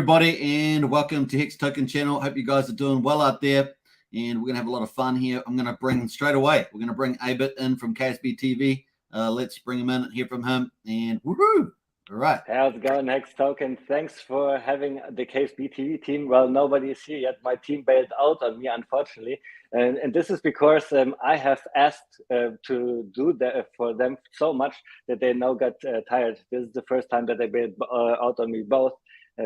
everybody, and welcome to Hex Token channel. Hope you guys are doing well out there, and we're gonna have a lot of fun here. I'm gonna bring straight away. We're gonna bring Abit in from KSB TV. Let's bring him in and hear from him. And woohoo! All right. How's it going, Hex Token? Thanks for having the KSB TV team. Well, nobody is here yet. My team bailed out on me, unfortunately. And this is because I have asked to do that for them so much that they now got tired. This is the first time that they bailed out on me both.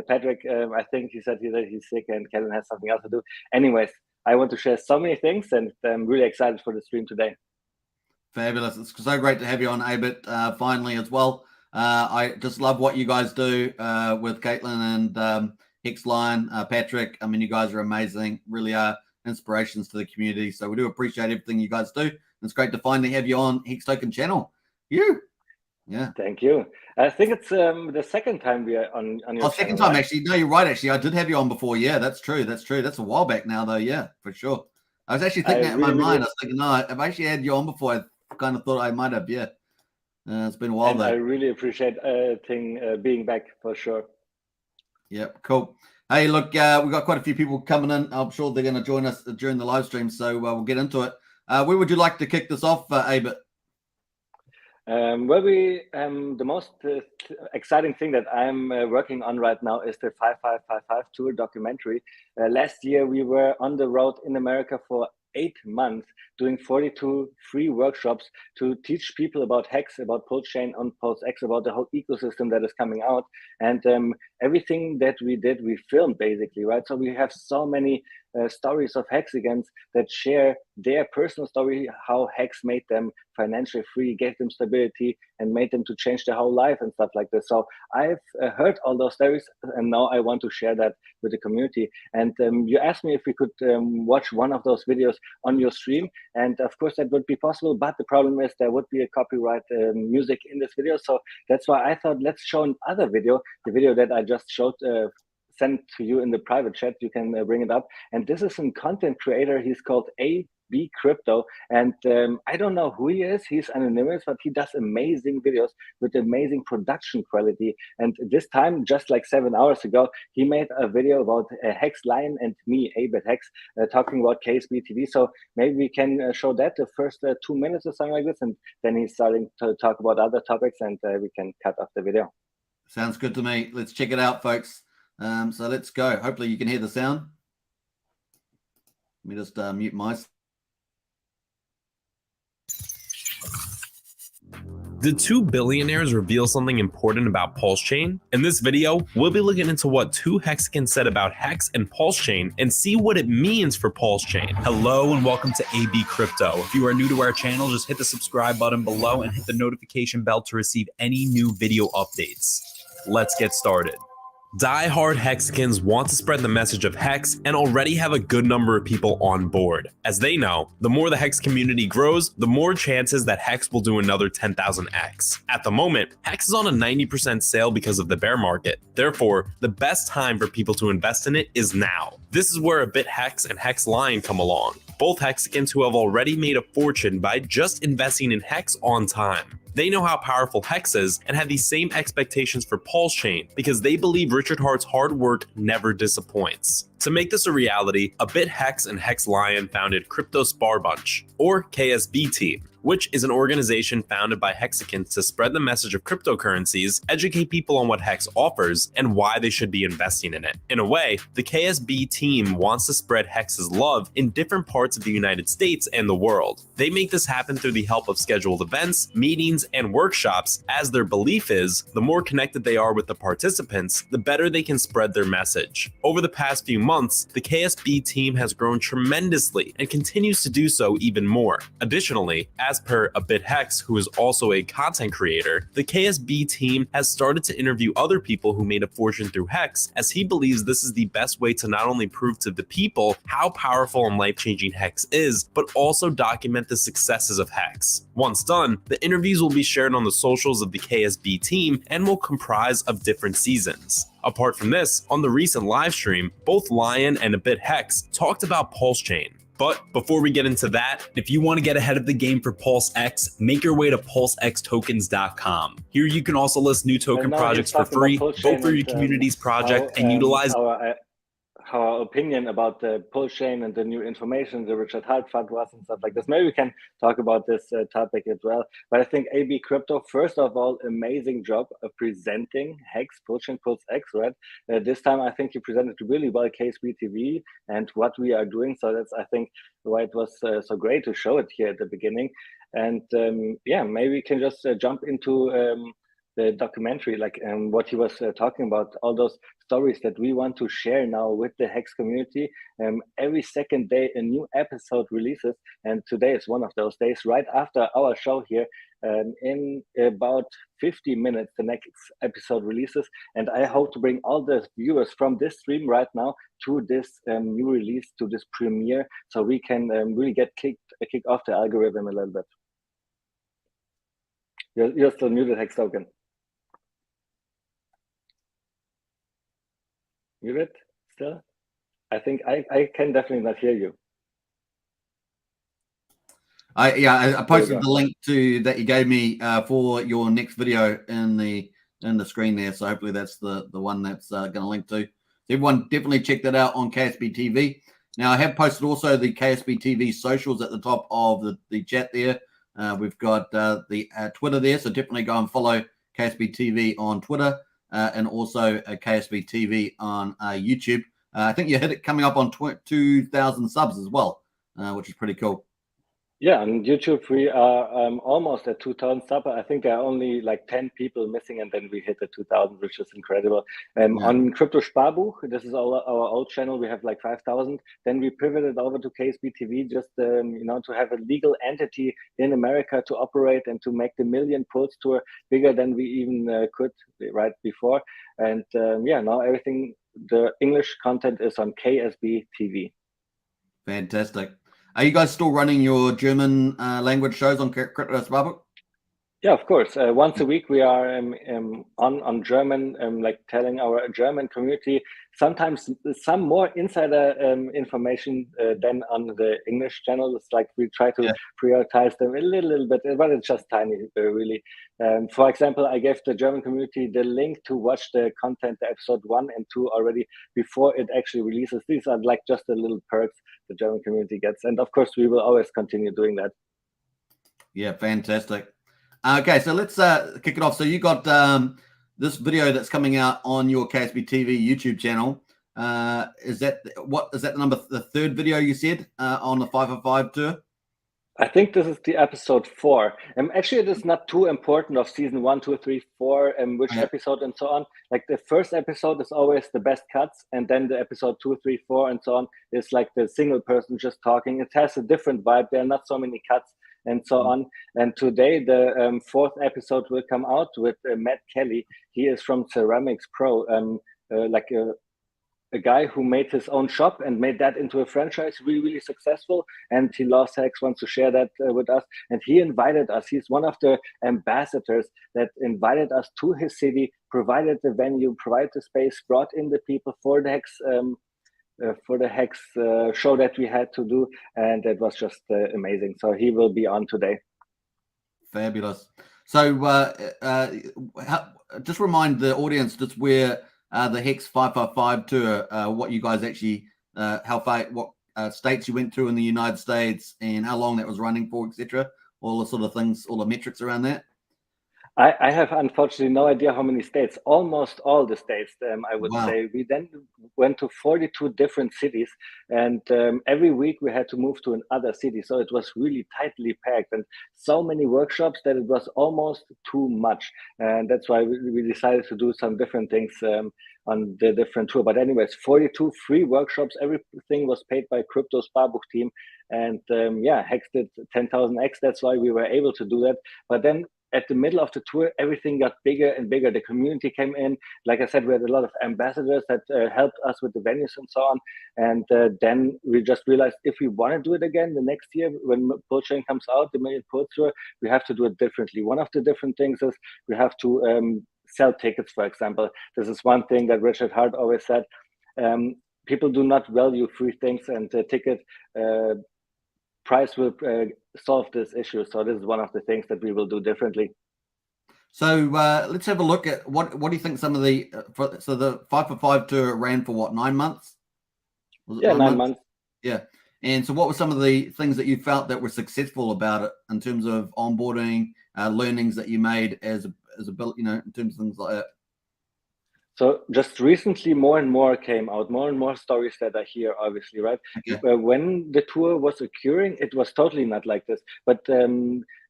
Patrick, I think he said that he's sick and Kaylin has something else to do. Anyways, I want to share so many things and I'm really excited for the stream today. Fabulous. It's so great to have you on, Abit, finally as well. I just love what you guys do with Kaylin and HexLion, Patrick. I mean, you guys are amazing, really are inspirations to the community. So we do appreciate everything you guys do. It's great to finally have you on Hex Token channel. Yeah. Thank you. I think it's the second time we are on your channel. Second time, actually. No, you're right, actually. I did have you on before. Yeah, that's true. That's true. That's a while back now, though. Yeah, for sure. I was actually thinking that in my mind. I was thinking, no, I've actually had you on before. I kind of thought I might have, yeah. It's been a while, though. I really appreciate being back, for sure. Yep, cool. Hey, look, we've got quite a few people coming in. I'm sure they're going to join us during the live stream, so we'll get into it. Where would you like to kick this off, Abit? Well, the most exciting thing that I'm working on right now is the 5555 tour documentary. Last year, we were on the road in America for 8 months, doing 42 free workshops to teach people about Hex, about Pulsechain, on PulseX, about the whole ecosystem that is coming out. And everything that we did, we filmed basically, right? So we have so many stories of Hexagons that share their personal story, how Hex made them financially free, gave them stability, and made them to change their whole life and stuff like this. So I've heard all those stories, and now I want to share that with the community. And you asked me if we could watch one of those videos on your stream, and of course that would be possible, but the problem is there would be a copyright music in this video. So that's why I thought, let's show another video, the video that I just showed, sent to you in the private chat. You can bring it up. And this is a content creator. He's called AB Crypto. And I don't know who he is. He's anonymous, but he does amazing videos with amazing production quality. And this time, just like 7 hours ago, he made a video about HexLion and me, Abit Hex, talking about KSB TV. So maybe we can show that the first 2 minutes or something like this. And then he's starting to talk about other topics and we can cut off the video. Sounds good to me. Let's check it out, folks. So let's go. Hopefully you can hear the sound. Let me just mute my. Did two billionaires reveal something important about Pulsechain? In this video, we'll be looking into what two Hexagons said about Hex and Pulsechain and see what it means for Pulsechain. Hello and welcome to AB Crypto. If you are new to our channel, just hit the subscribe button below and hit the notification bell to receive any new video updates. Let's get started. Die-hard Hexagons want to spread the message of Hex and already have a good number of people on board. As they know, the more the Hex community grows, the more chances that Hex will do another 10,000x. At the moment, Hex is on a 90% sale because of the bear market. Therefore, the best time for people to invest in it is now. This is where Abit Hex and HexLion come along, both Hexagons who have already made a fortune by just investing in Hex on time. They know how powerful Hex is and have the same expectations for Pulsechain because they believe Richard Heart's hard work never disappoints. To make this a reality, Abit Hex and HexLion founded Crypto Spar Bunch, or KSB team, which is an organization founded by Hexagons to spread the message of cryptocurrencies, educate people on what Hex offers, and why they should be investing in it. In a way, the KSB team wants to spread Hex's love in different parts of the United States and the world. They make this happen through the help of scheduled events, meetings, and workshops, as their belief is the more connected they are with the participants, the better they can spread their message. Over the past few months, the KSB team has grown tremendously and continues to do so even more. Additionally, as per Abit Hex, who is also a content creator, the KSB team has started to interview other people who made a fortune through Hex, as he believes this is the best way to not only prove to the people how powerful and life-changing Hex is, but also document the successes of Hex. Once done, the interviews will be shared on the socials of the KSB team and will comprise of different seasons. Apart from this, on the recent live stream, both Lion and Abit Hex talked about Pulsechain. But before we get into that, if you want to get ahead of the game for PulseX, make your way to pulsextokens.com. Here you can also list new token projects for free, vote for your community's project, and utilize our opinion about the Pulsechain and the new information, the Richard Hart fund was and stuff like this. Maybe we can talk about this topic as well. But I think AB Crypto, first of all, amazing job of presenting Hex, Pulsechain, PulseX, right? This time, I think you presented really well KSB TV and what we are doing. So that's, I think, why it was so great to show it here at the beginning. And yeah, maybe we can just jump into the documentary, like what he was talking about, all those stories that we want to share now with the Hex community. Every second day, a new episode releases, and today is one of those days, right after our show here. In about 50 minutes, the next episode releases, and I hope to bring all the viewers from this stream right now to this new release, to this premiere, so we can really get kick off the algorithm a little bit. You're still muted, Hex Token. Muted still? I think I can definitely not hear you. I posted the link to that you gave me for your next video in the screen there. So hopefully that's the one that's going to link to. So everyone definitely check that out on KSB TV. Now I have posted also the KSB TV socials at the top of the chat there. We've got the Twitter there, so definitely go and follow KSB TV on Twitter. And also KSB TV on YouTube. I think you hit it coming up on 2,000 subs as well, which is pretty cool. Yeah, on YouTube we are almost at 2,000 subs. I think there are only like 10 people missing, and then we hit the 2,000, which is incredible. On Crypto Sparbuch, this is our old channel. We have like 5,000. Then we pivoted over to KSB TV, just to have a legal entity in America to operate and to make the Million Pulse Tour bigger than we even could right before. And yeah, now everything, the English content is on KSB TV. Fantastic. Are you guys still running your German language shows on Crypto Sparbuch? Yeah, of course. Once a week we are on German, like telling our German community sometimes some more insider information than on the English channel. It's like we try to prioritize them a little bit, but it's just tiny, really. For example, I gave the German community the link to watch the content, the episode 1 and 2 already before it actually releases. These are like just the little perks the German community gets. And of course, we will always continue doing that. Yeah, fantastic. Okay, so let's kick it off. So you got this video that's coming out on your KSB TV YouTube channel. Is that the third video you said on the 555 tour? I think this is the episode 4. Actually, it is not too important of season 1, 2, 3, 4, which episode and so on. Like the first episode is always the best cuts, and then the episode 2, 3, 4 and so on is like the single person just talking. It has a different vibe. There are not so many cuts and so on. And today the 4th episode will come out with Matt Kelly. He is from Ceramics Pro, like a guy who made his own shop and made that into a franchise, really successful. And he loves Hex, wants to share that with us. And he invited us. He's one of the ambassadors that invited us to his city, provided the venue, provided the space, brought in the people for the Hex show that we had to do, and it was just amazing. So he will be on today. Fabulous. So just remind the audience just where the Hex 555 tour, what you guys actually, how far, what states you went through in the United States, and how long that was running for, etc. All the sort of things, all the metrics around that. I have unfortunately no idea how many states, almost all the states, I would say. We then went to 42 different cities, and every week we had to move to another city. So it was really tightly packed and so many workshops that it was almost too much. And that's why we decided to do some different things on the different tour. But anyways, 42 free workshops, everything was paid by Crypto Sparbuch team. And yeah, Hex did 10,000x. That's why we were able to do that. But then at the middle of the tour, everything got bigger and bigger. The community came in. Like I said, we had a lot of ambassadors that helped us with the venues and so on. And then we just realized if we want to do it again the next year, when Pulsechain comes out, the Million Pulse Tour, we have to do it differently. One of the different things is we have to sell tickets, for example. This is one thing that Richard Hart always said. people do not value free things, and the ticket price will solve this issue. So this is one of the things that we will do differently. So let's have a look at what do you think some of the so the 5 for 5 tour ran for what, 9 months? Was it Yeah, 9 months. Yeah. And so what were some of the things that you felt that were successful about it in terms of onboarding, learnings that you made as a in terms of things like that? So just recently, more and more came out, more and more stories that I hear, obviously, right? Okay. When the tour was occurring, it was totally not like this. But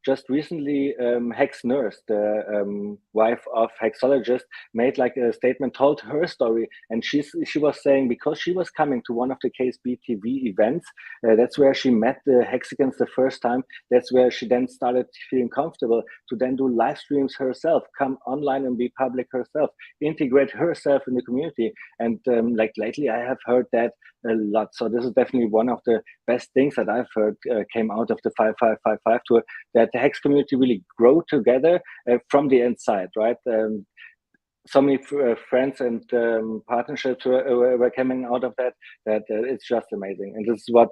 just recently, Hex Nurse, the wife of Hexologist, made like a statement, told her story. And she was saying, because she was coming to one of the KSB TV events, that's where she met the Hexicans the first time. That's where she then started feeling comfortable to then do live streams herself, come online and be public herself, integrate herself in the community. And like lately, I have heard that a lot. So this is definitely one of the best things that I've heard came out of the 5555 tour, that the Hex community really grow together from the inside, right? So many friends and partnerships were coming out of that it's just amazing. And this is what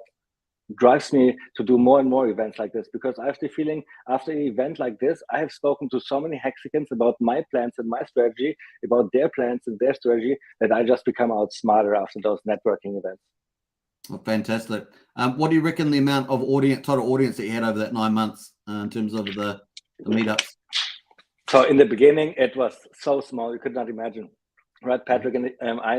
drives me to do more and more events like this, because I have the feeling after an event like this, I have spoken to so many Hexicans about my plans and my strategy, about their plans and their strategy, that I just become out smarter after those networking events. Oh, fantastic. What do you reckon the amount of total audience that you had over that 9 months in terms of the meetups? So in the beginning, it was so small, you could not imagine. Right, Patrick and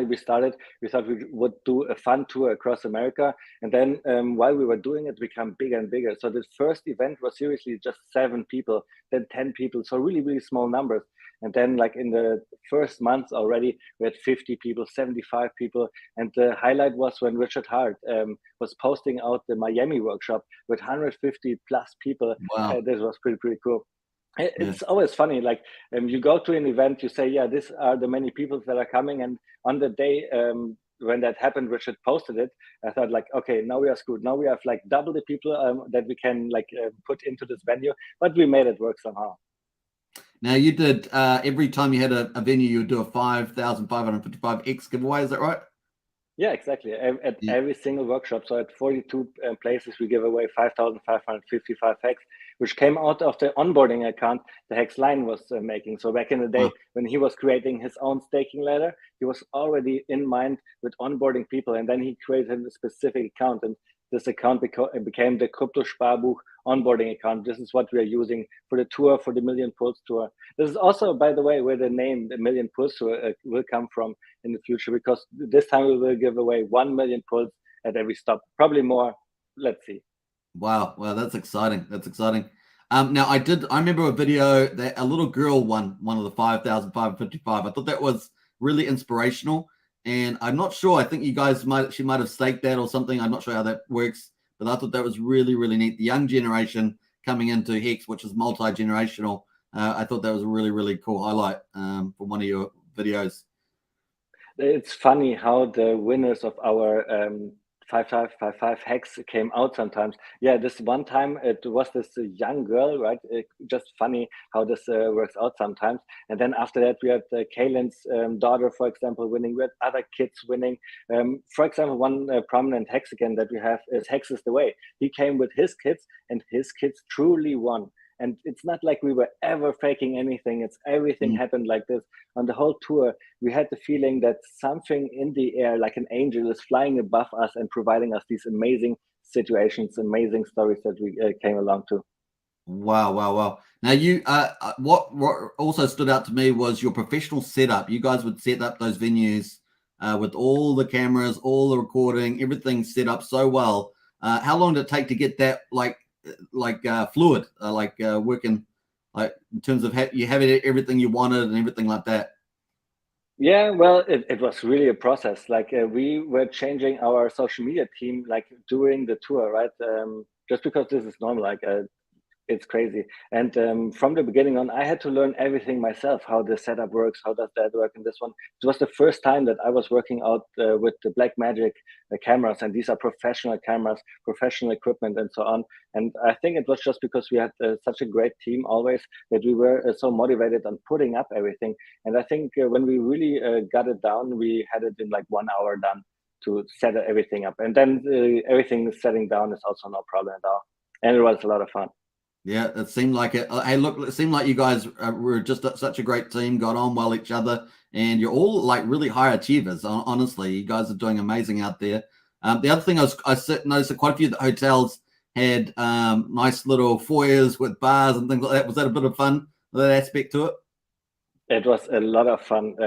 we thought we would do a fun tour across America. And then while we were doing it, become bigger and bigger. So this first event was seriously just 7 people, then 10 people. So really, really small numbers. And then like in the first month already, we had 50 people, 75 people. And the highlight was when Richard Hart was posting out the Miami workshop with 150 plus people. Wow. This was pretty cool. It's always funny, like you go to an event, you say, yeah, these are the many people that are coming. And on the day when that happened, Richard posted it. I thought like, okay, now we are screwed. Now we have like double the people that we can like put into this venue, but we made it work somehow. Now you did, every time you had a venue, you would do a 5,555X giveaway. Is that right? Yeah, exactly. At every single workshop. So at 42 places, we give away 5,555 Hex, which came out of the onboarding account the HexLion was making. So back in the day, when he was creating his own staking ladder, he was already in mind with onboarding people. And then he created a specific account. And this account became the Crypto Sparbuch onboarding account. This is what we are using for the tour, for the Million Pulse tour. This is also, by the way, where the name, the Million Pulse tour will come from in the future, because this time we will give away 1 million pulse at every stop, probably more. Let's see. Wow, that's exciting. That's exciting. Now I remember a video that a little girl won one of the 5,555. I thought that was really inspirational, and I'm not sure. I think you guys she might have staked that or something. I'm not sure how that works, but I thought that was really, really neat. The young generation coming into Hex, which is multi-generational. I thought that was a really, really cool highlight for one of your videos. It's funny how the winners of our 5555 Hex came out sometimes. Yeah, this one time it was this young girl, right? Just funny how this works out sometimes. And then after that, we had Kaylin's daughter, for example, winning. We had other kids winning. For example, one prominent Hexican that we have is Hex is the Way. He came with his kids, and his kids truly won. And it's not like we were ever faking anything. It's everything happened like this. On the whole tour, we had the feeling that something in the air, like an angel, is flying above us and providing us these amazing situations, amazing stories that we came along to. Wow. Now you, what also stood out to me was your professional setup. You guys would set up those venues with all the cameras, all the recording, everything set up so well. How long did it take to get that fluid, working, like in terms of you having everything you wanted and everything like that? Yeah, well, it was really a process. Like we were changing our social media team like during the tour, right? Just because this is normal, like it's crazy. And from the beginning on, I had to learn everything myself, how the setup works, how does that work in this one. It was the first time that I was working out with the Blackmagic cameras, and these are professional cameras, professional equipment, and so on. And I think it was just because we had such a great team always that we were so motivated on putting up everything. And I think when we really got it down, we had it in like 1 hour done. to set everything up. And then everything setting down is also no problem at all. And it was a lot of fun. Yeah, it seemed like it. Hey, look, it seemed like you guys were just such a great team, got on well each other, and you're all like really high achievers. Honestly, you guys are doing amazing out there. The other thing I noticed that quite a few of the hotels had nice little foyers with bars and things like that. Was that a bit of fun, that aspect to it? It was a lot of fun.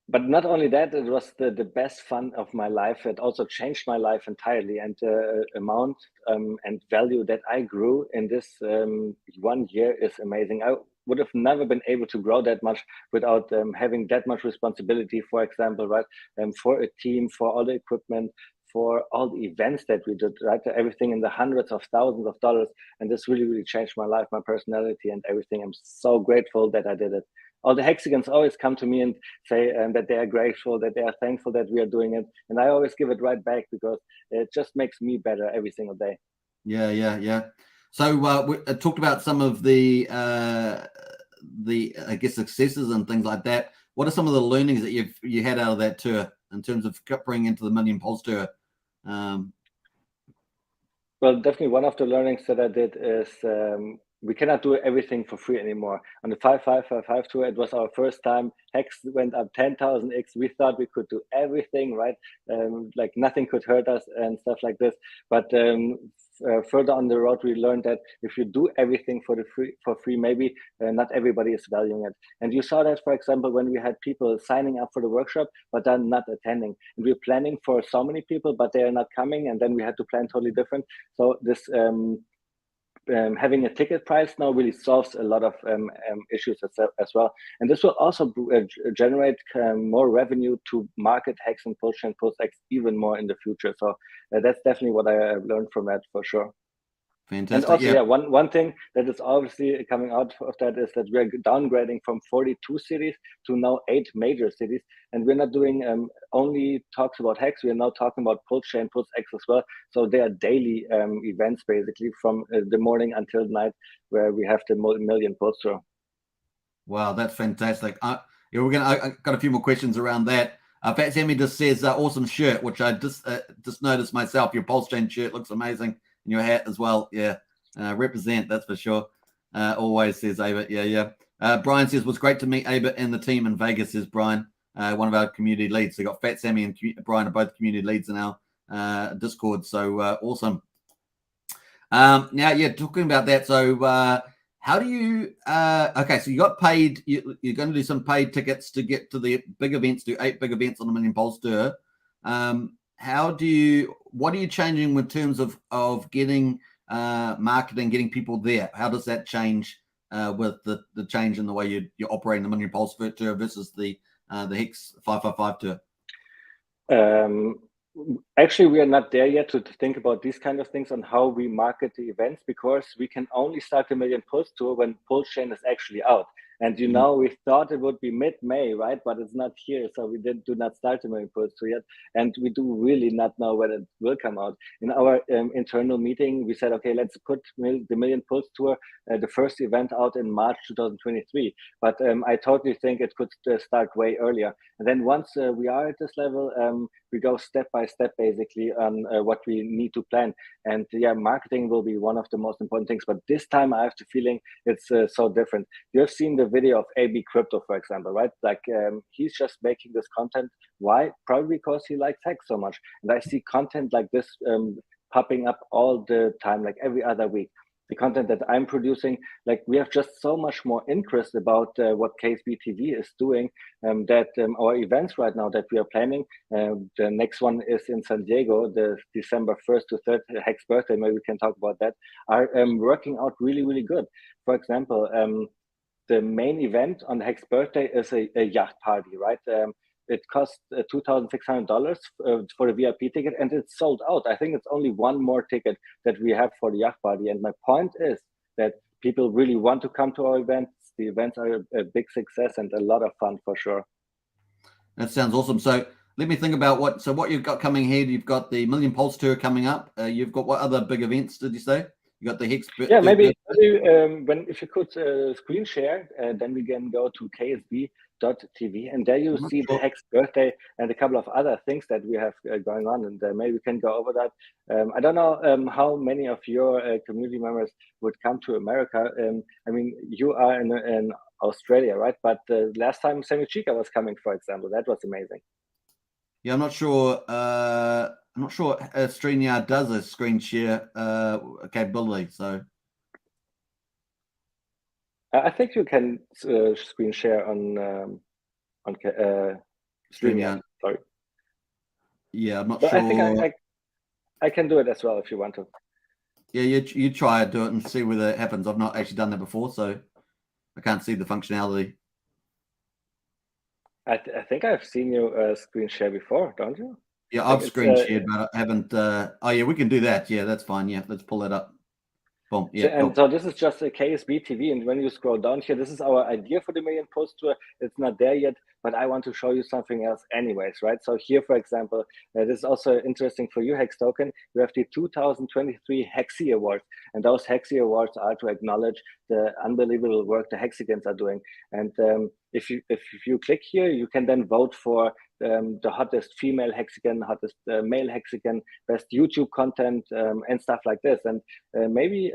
But not only that, it was the best fun of my life. It also changed my life entirely, and the amount and value that I grew in this 1 year is amazing. I would have never been able to grow that much without having that much responsibility, for example, right? For a team, for all the equipment, for all the events that we did, right? Everything in the hundreds of thousands of dollars. And this really, really changed my life, my personality and everything. I'm so grateful that I did it. All the hexagons always come to me and say that they are grateful, that they are thankful that we are doing it. And I always give it right back because it just makes me better every single day. Yeah. So we talked about some of the I guess successes and things like that. What are some of the learnings that you had out of that tour in terms of bringing into the Million Pulse tour? Well, definitely one of the learnings that I did is we cannot do everything for free anymore. On the 5555 tour, it was our first time. Hex went up 10,000x. We thought we could do everything, right? Like nothing could hurt us and stuff like this. But further on the road, we learned that if you do everything for free, maybe not everybody is valuing it. And you saw that, for example, when we had people signing up for the workshop, but then not attending. And we're planning for so many people, but they are not coming. And then we had to plan totally different. So this having a ticket price now really solves a lot of issues as well. And this will also generate more revenue to market Hex and Pulsechain Pulsex even more in the future. So that's definitely what I have learned from that for sure. Fantastic. And also, one thing that is obviously coming out of that is that we're downgrading from 42 cities to now 8 major cities. And we're not doing only talks about Hex. We are now talking about Pulsechain, Pulsex as well. So they are daily events, basically, from the morning until night, where we have the Million Pulse tour. Wow, that's fantastic. I got a few more questions around that. Fat Sammy just says, awesome shirt, which I just noticed myself. Your Pulsechain shirt looks amazing. And your hat as well. Yeah. Represent, that's for sure. Always, says Abit. Yeah. Brian says, was great to meet Abit and the team in Vegas, says Brian, one of our community leads. So got Fat Sammy and Brian are both community leads in our Discord. So awesome. Now, yeah, talking about that. So how do you, okay, so you got paid, you're going to do some paid tickets to get to the big events, do 8 big events on the Million Pulse tour. What are you changing in terms of getting marketing, getting people there? How does that change with the change in the way you're operating the Million Pulse tour versus the Hex 555 tour? Actually, we are not there yet to think about these kind of things on how we market the events, because we can only start the Million Pulse tour when Pulsechain is actually out. And we thought it would be mid-May, right? But it's not here, so we do not start the Million Pulse tour yet, and we do really not know when it will come out. In our internal meeting, we said, okay, let's put the Million Pulse tour, the first event, out in March 2023. But I totally think it could start way earlier. And then once we are at this level, we go step by step, basically, on what we need to plan. And marketing will be one of the most important things. But this time, I have the feeling it's so different. You have seen the video of AB Crypto, for example, right? Like he's just making this content. Why? Probably because he likes Hex so much. And I see content like this popping up all the time, like every other week. The content that I'm producing, like we have just so much more interest about what KSB TV is doing, that our events right now that we are planning, the next one is in San Diego, the December 1st to 3rd, Hex birthday, maybe we can talk about that, are working out really, really good. For example, the main event on the Hex birthday is a yacht party, right? It costs $2,600 for the VIP ticket, and it's sold out. I think it's only one more ticket that we have for the yacht party. And my point is that people really want to come to our events. The events are a big success and a lot of fun for sure. That sounds awesome. So let me think about what you've got coming ahead. You've got the Million Pulse tour coming up. You've got what other big events did you say? You got the Hex. Yeah, maybe if you could screen share, then we can go to KSB.tv, and there you see the Hex birthday and a couple of other things that we have going on, and maybe we can go over that. I don't know how many of your community members would come to America. I mean, you are in Australia, right? But last time Sammy Chica was coming, for example, that was amazing. Yeah, I'm not sure. StreamYard does a screen share capability, so. I think you can screen share on StreamYard. Sorry. Yeah, I'm not but sure. I think I can do it as well if you want to. Yeah, you try to do it and see whether it happens. I've not actually done that before, so I can't see the functionality. I think I've seen you screen share before, don't you? Yeah, I've screen shared, but I haven't. Oh, yeah, we can do that. Yeah, that's fine. Yeah, let's pull that up. Boom. Yeah, so this is just a KSB TV, and when you scroll down here, this is our idea for the Million Post Tour. It's not there yet, but I want to show you something else anyways, right? So here, for example, this is also interesting for you, Hex Token. You have the 2023 Hexi Awards, and those Hexi Awards are to acknowledge the unbelievable work the Hexicans are doing. And if you click here, you can then vote for the hottest female Hexican, hottest male Hexican, best YouTube content, and stuff like this. And maybe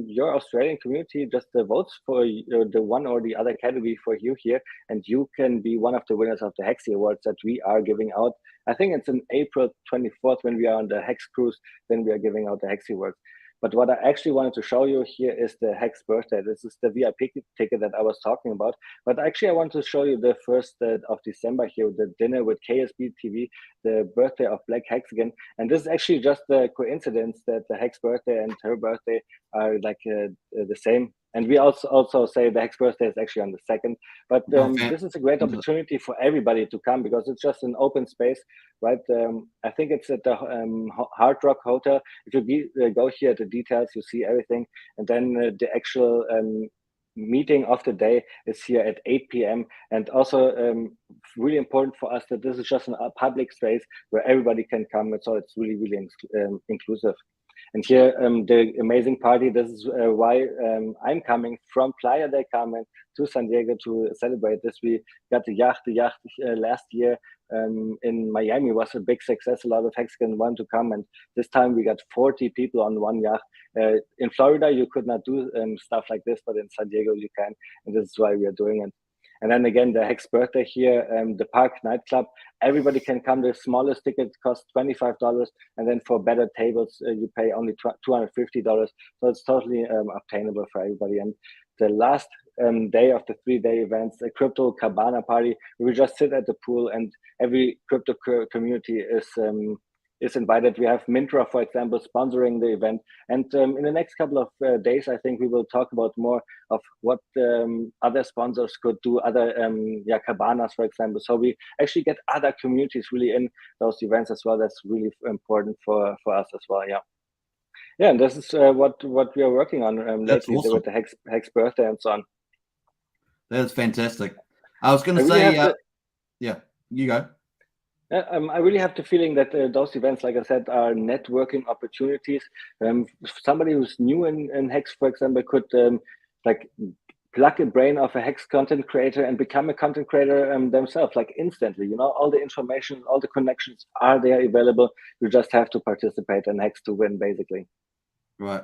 your Australian community just votes for the one or the other category for you here, and you can be one of the winners of the Hexi Awards that we are giving out. I think it's in April 24th when we are on the Hex Cruise, then we are giving out the Hexi Awards. But what I actually wanted to show you here is the Hex birthday. This is the VIP ticket that I was talking about. But actually, I want to show you the 1st of December here, the dinner with KSB TV, the birthday of Black Hexican. And this is actually just a coincidence that the Hex birthday and her birthday are like the same. And we also say the Hex birthday is actually on the 2nd. But this is a great opportunity for everybody to come because it's just an open space, right? I think it's at the Hard Rock Hotel. If you go here at the details, you see everything. And then the actual meeting of the day is here at 8 p.m. And also really important for us that this is just a public space where everybody can come. So it's really, really inclusive. And here, the amazing party, this is why I'm coming from Playa del Carmen to San Diego to celebrate this. We got the yacht last year in Miami was a big success. A lot of Hexicans want to come. And this time we got 40 people on one yacht. In Florida, you could not do stuff like this, but in San Diego, you can. And this is why we are doing it. And then again, the Hex birthday here, the Park nightclub, everybody can come. The smallest ticket costs $25. And then for better tables, you pay only $250. So it's totally obtainable for everybody. And the last day of the 3-day events, a crypto cabana party, we just sit at the pool and every crypto community is invited. We have Mintra, for example, sponsoring the event. And in the next couple of days, I think we will talk about more of what other sponsors could do, other cabanas, for example. So we actually get other communities really in those events as well. That's really important for us as well, yeah. Yeah, and this is what we are working on lately awesome. With the Hex birthday and so on. That's fantastic. I was going to say, yeah, you go. I really have the feeling that those events, like I said, are networking opportunities. Somebody who's new in Hex, for example, could like plug a brain of a Hex content creator and become a content creator themselves, like instantly. You know, all the information, all the connections are there available. You just have to participate in Hex to win, basically. Right.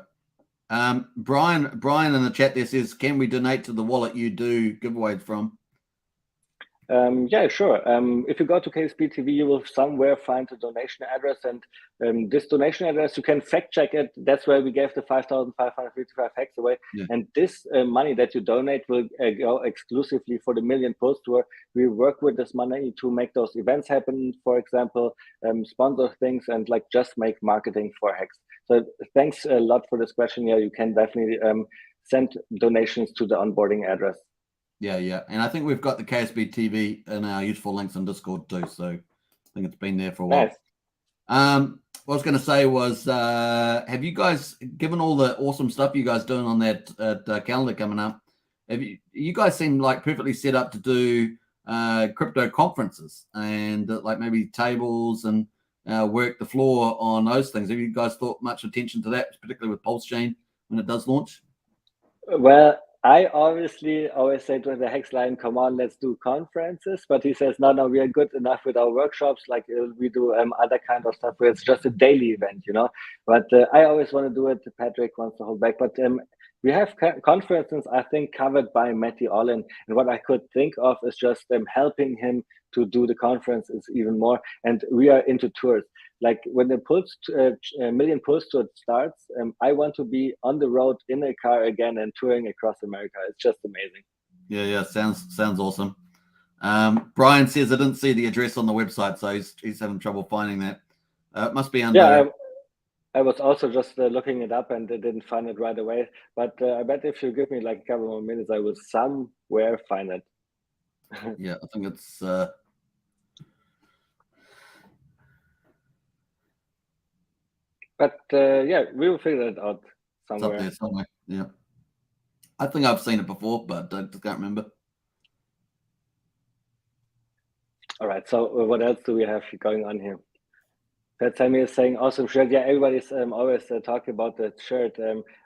Brian in the chat there says, can we donate to the wallet you do giveaways from? Yeah, sure. If you go to KSB TV, you will somewhere find a donation address, and this donation address, you can fact check it. That's where we gave the 5,555 Hex away. Yeah. And this money that you donate will go exclusively for the Million Post Tour. We work with this money to make those events happen, for example, sponsor things and like just make marketing for Hex. So thanks a lot for this question. Yeah, you can definitely send donations to the onboarding address. Yeah. And I think we've got the KSB TV in our useful links on Discord too. So I think it's been there for a while. Nice. What I was going to say was, have you guys, given all the awesome stuff you guys doing on that calendar coming up, you guys seem like perfectly set up to do crypto conferences and like maybe tables and work the floor on those things. Have you guys thought much attention to that, particularly with Pulsechain when it does launch? Well, I obviously always say to the HexLion, come on, let's do conferences. But he says, no, we are good enough with our workshops. Like we do other kind of stuff where it's just a daily event, you know. But I always want to do it. Patrick wants to hold back. But we have conferences, I think, covered by Matty Olin. And what I could think of is just helping him to do the conferences even more. And we are into tours. Like when the Million Pulse Tour starts, I want to be on the road in a car again and touring across America. It's just amazing. Yeah, sounds awesome. Brian says I didn't see the address on the website, so he's having trouble finding that. It must be under. Yeah, I was also just looking it up and I didn't find it right away. But I bet if you give me like a couple more minutes, I will somewhere find it. Yeah, I think it's. But yeah, we will figure it out somewhere. It's up there somewhere. Yeah, I think I've seen it before, but I just can't remember. All right. So what else do we have going on here? That Sammy is saying awesome shirt. Yeah, everybody's always talking about that shirt.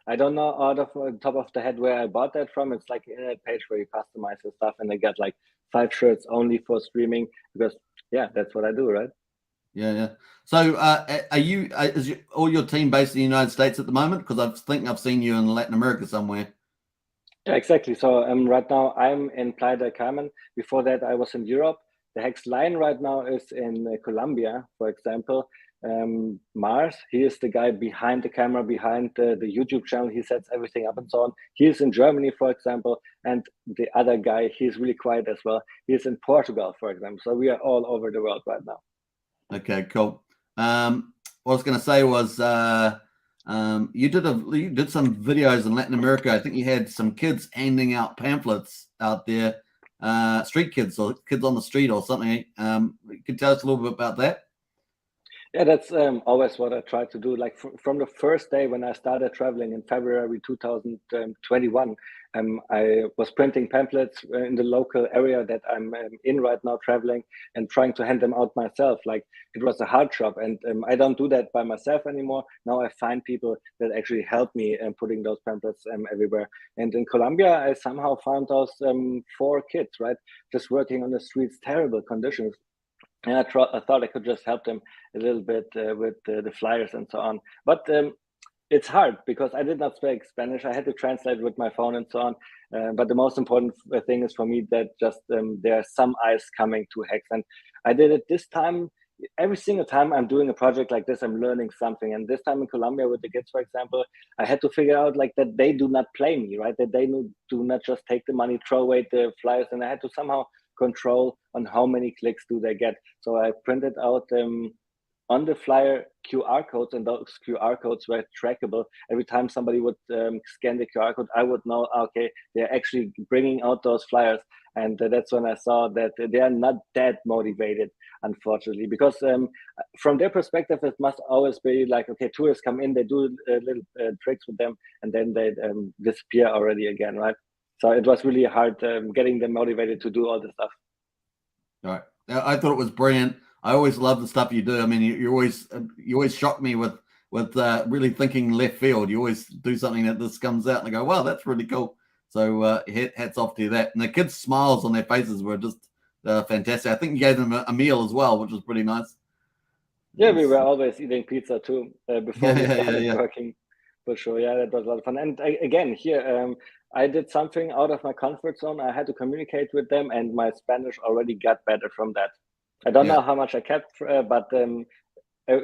I don't know out of the top of the head where I bought that from. It's like an internet page where you customize your stuff, and I got like 5 shirts only for streaming because yeah, that's what I do, right? Yeah. So is all your team based in the United States at the moment? Because I think I've seen you in Latin America somewhere. Yeah, exactly. So right now I'm in Playa del Carmen. Before that, I was in Europe. The HexLion right now is in Colombia, for example. Mars, he is the guy behind the camera, behind the YouTube channel. He sets everything up and so on. He is in Germany, for example. And the other guy, he's really quiet as well. He is in Portugal, for example. So we are all over the world right now. Okay, cool. What I was going to say was you did some videos in Latin America. I think you had some kids handing out pamphlets out there, street kids or kids on the street or something. You could tell us a little bit about that. Yeah, that's always what I try to do. Like from the first day when I started traveling in February 2021, I was printing pamphlets in the local area that I'm in right now, traveling and trying to hand them out myself. Like it was a hard job, and I don't do that by myself anymore. Now I find people that actually help me putting those pamphlets everywhere. And in Colombia, I somehow found those 4 kids, right, just working on the streets, terrible conditions. And I thought I could just help them a little bit with the flyers and so on. But it's hard because I did not speak Spanish. I had to translate with my phone and so on. But the most important thing is for me that just there are some eyes coming to Hex. And I did it this time. Every single time I'm doing a project like this, I'm learning something. And this time in Colombia with the kids, for example, I had to figure out like that they do not play me, right? That they do not just take the money, throw away the flyers. And I had to somehow control on how many clicks do they get. So I printed out on the flyer QR codes, and those QR codes were trackable. Every time somebody would scan the QR code, I would know, okay, they're actually bringing out those flyers. And that's when I saw that they are not that motivated, unfortunately, because from their perspective, it must always be like, okay, tourists come in, they do little tricks with them, and then they disappear already again, right? So it was really hard getting them motivated to do all this stuff. All right. I thought it was brilliant. I always love the stuff you do. I mean, you always shock me with really thinking left field. You always do something that this comes out and I go, wow, that's really cool. So hats off to that. And the kids' smiles on their faces were just fantastic. I think you gave them a meal as well, which was pretty nice. Yeah, we were always eating pizza too before we started working. For sure, yeah, that was a lot of fun. And again, here, I did something out of my comfort zone. I had to communicate with them, and my Spanish already got better from that. I don't know how much I kept, but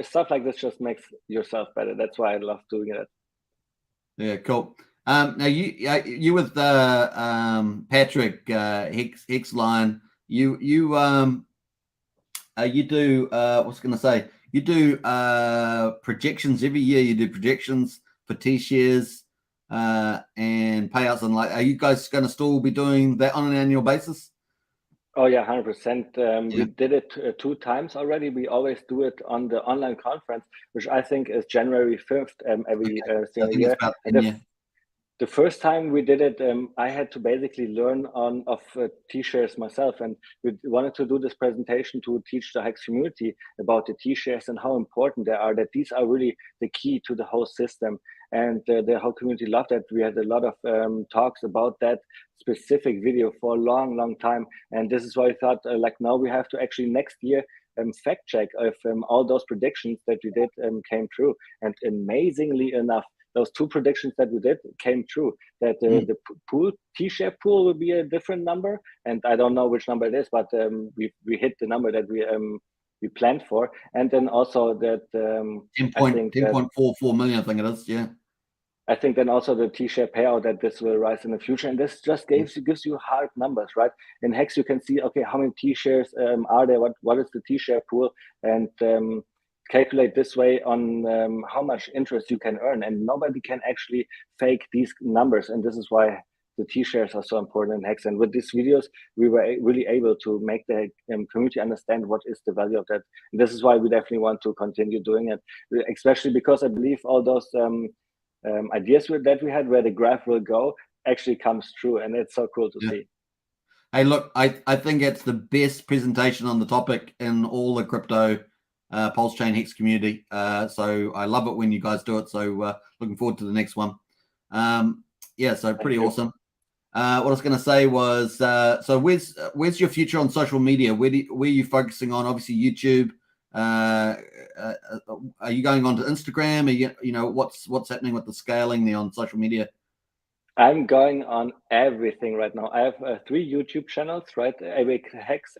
stuff like this just makes yourself better. That's why I love doing it. Yeah, cool. Now you with Patrick HexLion, you do what's going to say? You do projections every year. You do projections for T-shares and payouts, and like, are you guys going to still be doing that on an annual basis? Oh yeah, 100%. We did it 2 times already. We always do it on the online conference, which I think is January 5th every single year. And the the first time we did it, I had to basically learn of T-shares myself, and we wanted to do this presentation to teach the Hex community about the T-shares and how important they are, that these are really the key to the whole system. And the whole community loved that. We had a lot of talks about that specific video for a long, long time. And this is why I thought, like, now we have to actually next year fact check if all those predictions that we did came true. And amazingly enough, those two predictions that we did came true, that the pool T-share pool will be a different number. And I don't know which number it is, but we hit the number that we planned for. And then also that 10.44 million, I think it is. Yeah. I think then also the T-share payout, that this will rise in the future. And this just gives you hard numbers, right? In Hex, you can see, okay, how many T-shares are there? What is the T-share pool? And calculate this way on how much interest you can earn. And nobody can actually fake these numbers. And this is why the T-shares are so important in Hex. And with these videos, we were really able to make the community understand what is the value of that. And this is why we definitely want to continue doing it, especially because I believe all those ideas that we had, where the graph will go, actually comes true. And it's so cool to see. Hey, look, I think it's the best presentation on the topic in all the crypto Pulsechain Hex community. So I love it when you guys do it. So looking forward to the next one. Yeah, so pretty awesome. What I was going to say was, so where's your future on social media? Where are you focusing on? Obviously YouTube. Are you going on to Instagram? Are you know, what's happening with the scaling there on social media? I'm going on everything right now. I have 3 YouTube channels, right? Abit Hex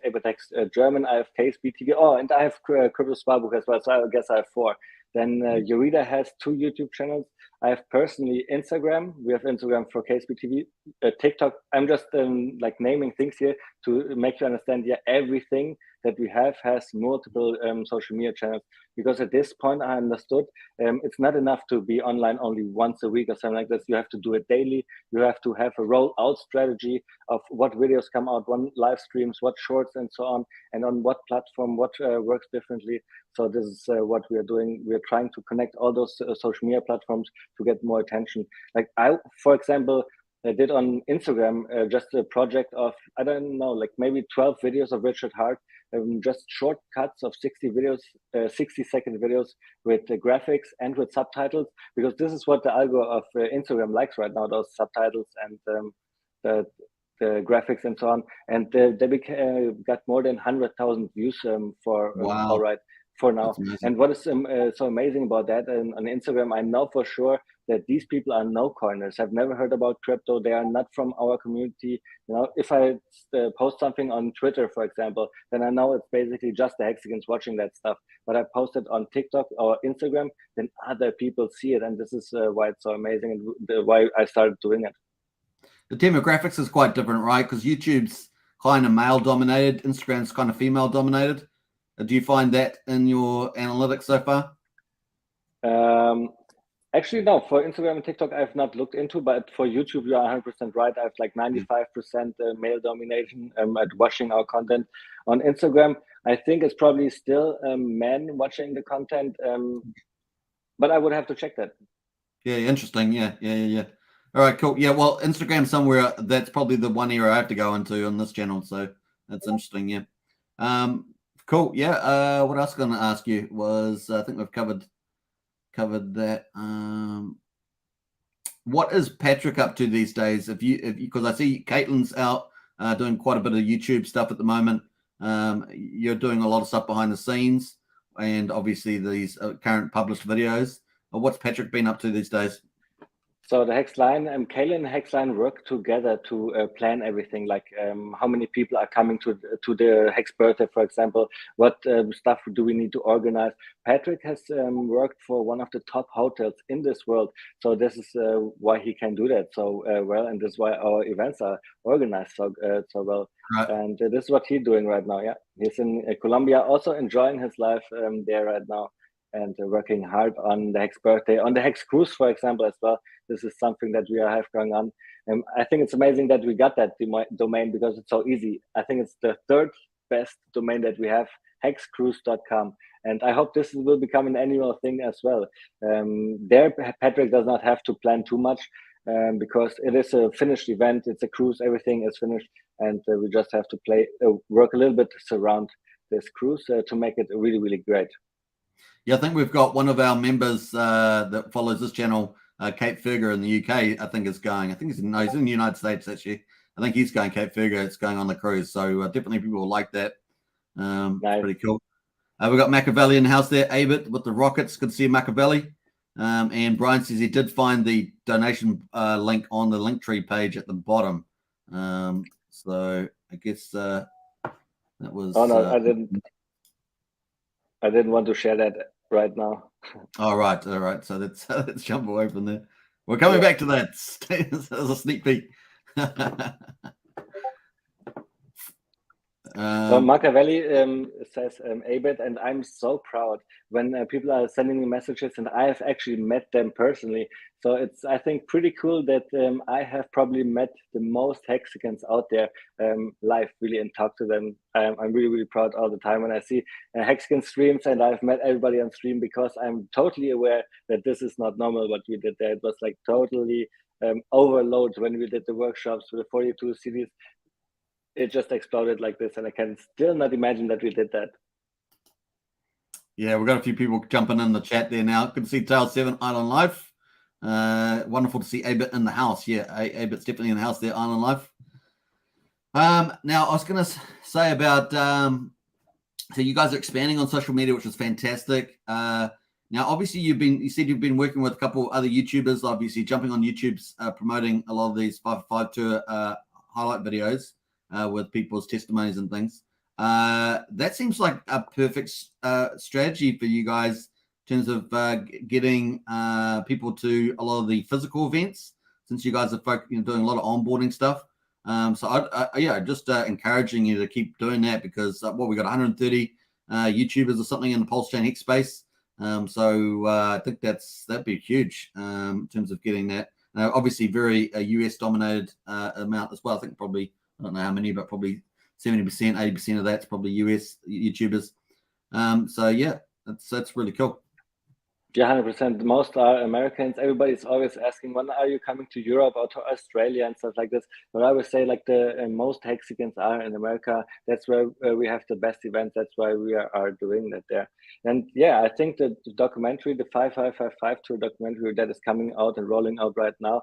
German. I have KSB TV. Oh, and I have Crypto Sparbook as well. So I guess I have 4. Then Eureka has 2 YouTube channels. I have personally Instagram. We have Instagram for KSB TV, TikTok. I'm just like naming things here to make you understand. Yeah, everything that we have has multiple social media channels, because at this point I understood it's not enough to be online only once a week or something like this. You have to do it daily. You have to have a rollout strategy of what videos come out, what live streams, what shorts, and so on, and on what platform, what works differently. So this is what we are doing. We are trying to connect all those social media platforms to get more attention. Like for example, I did on Instagram just a project of, I don't know, like maybe 12 videos of Richard Hart, just shortcuts of 60 videos, 60-second videos with graphics and with subtitles, because this is what the algo of Instagram likes right now, those subtitles and the graphics and so on. And they got more than 100,000 views for wow. for now. And what is so amazing about that, and on Instagram, I know for sure that these people are no-coiners, have never heard about crypto. They are not from our community. You know, if I post something on Twitter, for example, then I know it's basically just the Hexagons watching that stuff. But I post it on TikTok or Instagram, then other people see it. And this is why it's so amazing and why I started doing it. The demographics is quite different, right? Because YouTube's kind of male-dominated, Instagram's kind of female-dominated. Do you find that in your analytics so far? Actually, no. For Instagram and TikTok, I have not looked into, but for YouTube, you are 100% right. I have like 95% male domination at watching our content. On Instagram, I think it's probably still men watching the content, but I would have to check that. Yeah, interesting. Yeah. All right, cool. Yeah, well, Instagram somewhere, that's probably the one area I have to go into on this channel. So that's interesting. Yeah. Cool. Yeah. What else I'm going to ask you was, I think we've covered that. What is Patrick up to these days? Because I see Kaylin's out doing quite a bit of YouTube stuff at the moment. You're doing a lot of stuff behind the scenes, and obviously these current published videos. What's Patrick been up to these days? So the HexLion and Kaylin and HexLion work together to plan everything, like how many people are coming to the Hex birthday, for example, what stuff do we need to organize. Patrick has worked for one of the top hotels in this world. So this is why he can do that so well. And this is why our events are organized so well. Right. And this is what he's doing right now. Yeah, he's in Colombia, also enjoying his life there right now, and working hard on the Hex birthday, on the Hex cruise, for example, as well. This is something that we have going on. I think it's amazing that we got that domain because it's so easy. I think it's the 3rd best domain that we have, hexcruise.com. And I hope this will become an annual thing as well. There, Patrick does not have to plan too much. because it is a finished event. It's a cruise. Everything is finished, and we just have to work a little bit to surround this cruise to make it really, really great. Yeah, I think we've got one of our members that follows this channel, Cape Ferga in the UK, I think is going. I think he's in the United States, actually. I think he's going Cape Ferga. It's going on the cruise. So definitely people will like that. Nice. It's pretty cool. We've got Machiavelli in the house there, Abit with the rockets. Good to see Machiavelli. And Brian says he did find the donation link on the Linktree page at the bottom. So I guess that was... Oh, no, I didn't want to share that right now. All right. So let's jump away from there. We're coming back to that. As a sneak peek. So Machiavelli says, Abit, and I'm so proud when people are sending me messages, and I have actually met them personally. So it's, I think, pretty cool that I have probably met the most hexagons out there live, really, and talk to them. I'm really, really proud all the time when I see hexagon streams, and I've met everybody on stream, because I'm totally aware that this is not normal what we did there. It was like totally overload when we did the workshops with the 42 cities. It just exploded like this, and I can still not imagine that we did that. Yeah, we've got a few people jumping in the chat there now. Good to see Tail 7 Island Life. Wonderful to see Abit in the house. Yeah, Abit's definitely in the house there, Island Life. Now, I was going to say about, so you guys are expanding on social media, which is fantastic. Now, obviously, you said you've been working with a couple other YouTubers, obviously jumping on YouTube's promoting a lot of these 5x5 tour highlight videos. With people's testimonies and things. That seems like a perfect strategy for you guys in terms of getting people to a lot of the physical events, since you guys are doing a lot of onboarding stuff. So just encouraging you to keep doing that, because we got 130 YouTubers or something in the Pulsechain Hex space. So I think that'd be huge in terms of getting that. Obviously, very US dominated amount as well. I think probably, I don't know how many, but probably 70%, 80% of that's probably US YouTubers. So yeah, that's really cool. Yeah, 100%. Most are Americans. Everybody's always asking, when are you coming to Europe or to Australia and stuff like this? But I would say, like, the most hexagons are in America. That's where we have the best events. That's why we are doing that there. And yeah, I think that the documentary, the 5555 tour documentary that is coming out and rolling out right now,